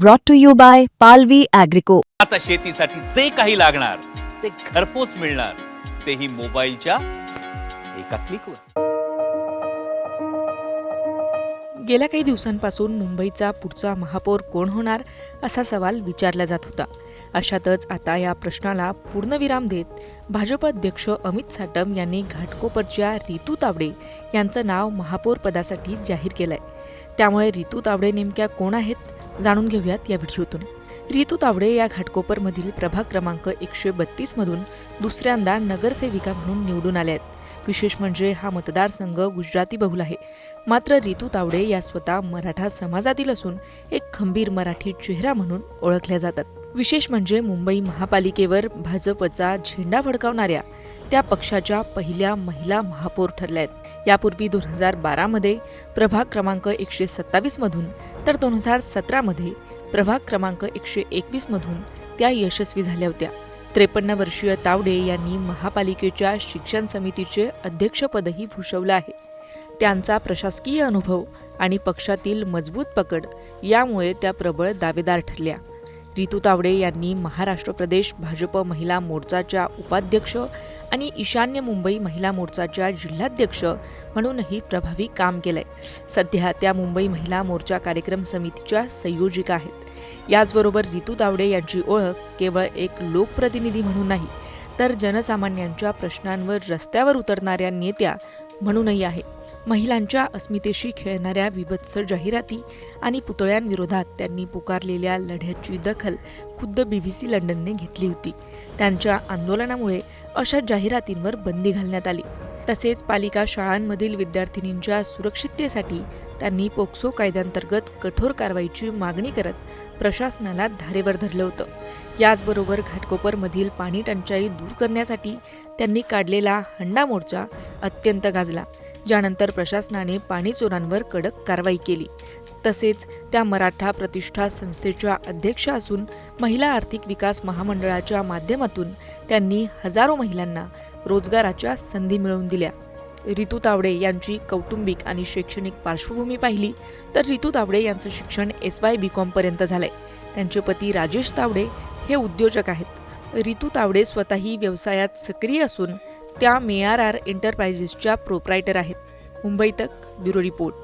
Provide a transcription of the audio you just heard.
brought to you by Palvi Agrico. आता शेतीसाठी जे काही लागणार ते घरपोच मिळणार, तेही मोबाईलच्या एका क्लिकवर. गेल्या काही दिवसांपासून मुंबईचा पुढचा महापौर कोण होणार असा सवाल विचारला जात होता. अशातच आता या प्रश्नाला पूर्णविराम देत भाजप अध्यक्ष अमित साटम यांनी घाटकोपरच्या रितू तावडे यांचं नाव महापौर पदासाठी जाहीर केलंय. त्यामुळे रितू तावडे नेमक्या कोण आहेत जाणून घेऊयात या व्हिडिओतून. रितू तावडे या घाटकोपरमधील प्रभाग क्रमांक 132 मधून दुसऱ्यांदा नगरसेविका म्हणून निवडून आल्या आहेत. विशेष म्हणजे हा मतदारसंघ गुजराती बहुल आहे. मात्र रितू तावडे या स्वतः मराठा समाजातील असून एक खंबीर मराठी चेहरा म्हणून ओळखल्या जातात. विशेष म्हणजे मुंबई महापालिकेवर भाजपचा झेंडा फडकावणाऱ्या त्या पक्षाच्या पहिल्या महिला महापौर ठरल्या आहेत. यापूर्वी 2012 मध्ये प्रभाग क्रमांक 127 मधून तर 2017 मध्ये प्रभाग क्रमांक 121 मधून त्या यशस्वी झाल्या होत्या. 53 वर्षीय तावडे यांनी महापालिकेच्या शिक्षण समितीचे अध्यक्षपदही भूषवलं आहे. त्यांचा प्रशासकीय अनुभव आणि पक्षातील मजबूत पकड यामुळे त्या प्रबळ दावेदार ठरल्या. रितू तावडे यांनी महाराष्ट्र प्रदेश भाजप महिला मोर्चाच्या उपाध्यक्ष आणि ईशान्य मुंबई महिला मोर्चाच्या जिल्हाध्यक्ष म्हणूनही प्रभावी काम केलंय. सध्या त्या मुंबई महिला मोर्चा कार्यक्रम समितीच्या संयोजिका आहेत. याचबरोबर रितू तावडे यांची ओळख केवळ एक लोकप्रतिनिधी म्हणून नाही, तर जनसामान्यांच्या प्रश्नांवर रस्त्यावर उतरणाऱ्या नेत्या म्हणूनही आहे. महिलांच्या अस्मितेशी खेळणाऱ्या विभत्स जाहिराती आणि पुतळ्यांविरोधात त्यांनी पुकारलेल्या लढ्याची दखल खुद्द BBC लंडनने घेतली होती. त्यांच्या आंदोलनामुळे अशा जाहिरातींवर बंदी घालण्यात आली. तसेच पालिका शाळांमधील विद्यार्थिनींच्या सुरक्षिततेसाठी त्यांनी पोक्सो कायद्यांतर्गत कठोर कारवाईची मागणी करत प्रशासनाला धारेवर धरलं होतं. याचबरोबर घाटकोपरमधील पाणी टंचाई दूर करण्यासाठी त्यांनी काढलेला हंडा मोर्चा अत्यंत गाजला, ज्यानंतर प्रशासनाने पाणी चोरांवर कडक कारवाई केली. तसेच त्या मराठा प्रतिष्ठा संस्थेच्या अध्यक्षा असून महिला आर्थिक विकास महामंडळाच्या माध्यमातून त्यांनी हजारो महिलांना रोजगाराच्या संधी मिळवून दिल्या. रितू तावडे यांची कौटुंबिक आणि शैक्षणिक पार्श्वभूमी पाहिली तर रितू तावडे यांचं शिक्षण SY BCom पर्यंत झालंय. त्यांचे पती राजेश तावडे हे उद्योजक आहेत. रितू तावडे स्वतःही व्यवसायात सक्रिय असून त्या MERR एंटरप्राइजेसच्या प्रोप्रायटर आहेत. मुंबई तक ब्युरो रिपोर्ट.